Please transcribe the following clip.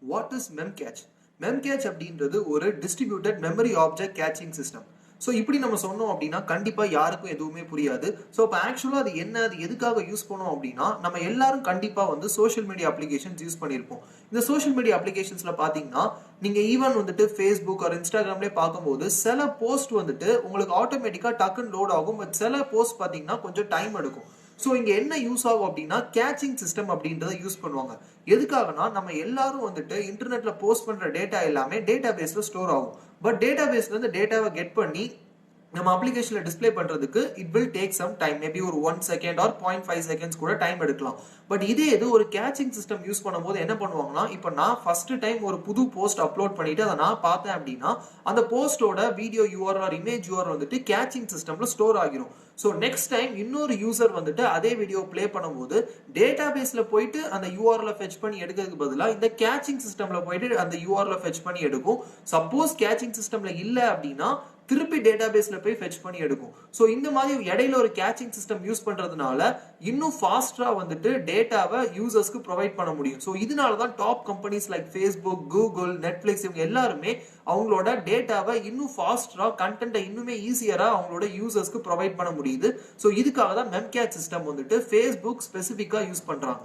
What is Memcached? Memcached அப்படின்றது ஒரு distributed memory object catching system. So இப்படி நம்ம சொன்னோம் அப்படின்னா கண்டிப்பா யாருக்கும் எதுவுமே புரியாது. ஸோ இப்போ ஆக்சுவலா அது என்ன, அது எதுக்காக யூஸ் பண்ணோம் அப்படின்னா நம்ம எல்லாரும் கண்டிப்பா வந்து சோஷியல் மீடியா அப்ளிகேஷன்ஸ் யூஸ் பண்ணியிருப்போம். இந்த சோஷியல் மீடியா அப்ளிகேஷன்ஸ்ல பாத்தீங்கன்னா நீங்க ஈவன் வந்துட்டு ஃபேஸ்புக் ஒரு இன்ஸ்டாகிராம்லேயே பார்க்கும்போது சில போஸ்ட் வந்துட்டு உங்களுக்கு ஆட்டோமேட்டிக்கா டக்குன்னு லோட் ஆகும். பட் சில போஸ்ட் பாத்தீங்கன்னா கொஞ்சம் டைம் எடுக்கும். ஸோ இங்க என்ன யூஸ் ஆகும் அப்படின்னா கேச்சிங் சிஸ்டம் அப்படின்றத யூஸ் பண்ணுவாங்க. எதுக்காகனா நம்ம எல்லாரும் வந்துட்டு இன்டர்நெட்ல போஸ்ட் பண்ற டேட்டா எல்லாமே டேட்டா பேஸ்ல ஸ்டோர் ஆகும். பட் டேட்டா பேஸ்ல இருந்து டேட்டாவை கெட் பண்ணி நம்ம அப்ளிகேஷன்ல டிஸ்பிளே பண்றதுக்கு it will take some time. Maybe ஒரு 1 செகண்ட் ஆர் 0.5 செகண்ட்ஸ் கூட டைம் எடுக்கலாம். பட் இதே இது ஒரு கேச்சிங் சிஸ்டம் யூஸ் பண்ணும்போது என்ன பண்ணுவாங்கன்னா, இப்போ நான் ஃபர்ஸ்ட் டைம் ஒரு புது போஸ்ட் அப்லோட் பண்ணிட்டு அதை நான் பார்த்தேன் அப்படின்னா அந்த போஸ்டோட video URL or image URL வந்துட்டு கேச்சிங் சிஸ்டம்ல ஸ்டோர் ஆகிரும். ஸோ நெக்ஸ்ட் டைம் இன்னொரு யூசர் வந்துட்டு அதே வீடியோ பிளே பண்ணும்போது டேட்டா பேஸ்ல போயிட்டு அந்த யூஆர்ல ஃபெச் பண்ணி எடுக்கிறதுக்கு பதிலாக இந்த கேச்சிங் சிஸ்டம்ல போயிட்டு அந்த யூஆர்ல ஃபெச் பண்ணி எடுக்கும். சப்போஸ் கேச்சிங் சிஸ்டம்ல இல்லை அப்படின்னா திருப்பி டேட்டா பேஸ்ல போய் ஃபெச் பண்ணி எடுக்கும். ஸோ இந்த மாதிரி இடையில ஒரு கேச்சிங் சிஸ்டம் யூஸ் பண்றதுனால இன்னும் ஃபாஸ்டா வந்துட்டு டேட்டாவை யூசர்ஸ்க்கு ப்ரொவைட் பண்ண முடியும். ஸோ இதனால தான் top companies like Facebook, Google, Netflix இவங்க எல்லாருமே அவங்களோட டேட்டாவை இன்னும் ஃபாஸ்டா கண்டென்ட்டை இன்னுமே ஈஸியரா அவங்களோட யூசர்ஸ்க்கு ப்ரொவைட் பண்ண முடியுது. ஸோ இதுக்காக தான் மெம்கேச் சிஸ்டம் வந்துட்டு ஃபேஸ்புக் ஸ்பெசிஃபிக்கா யூஸ் பண்றாங்க.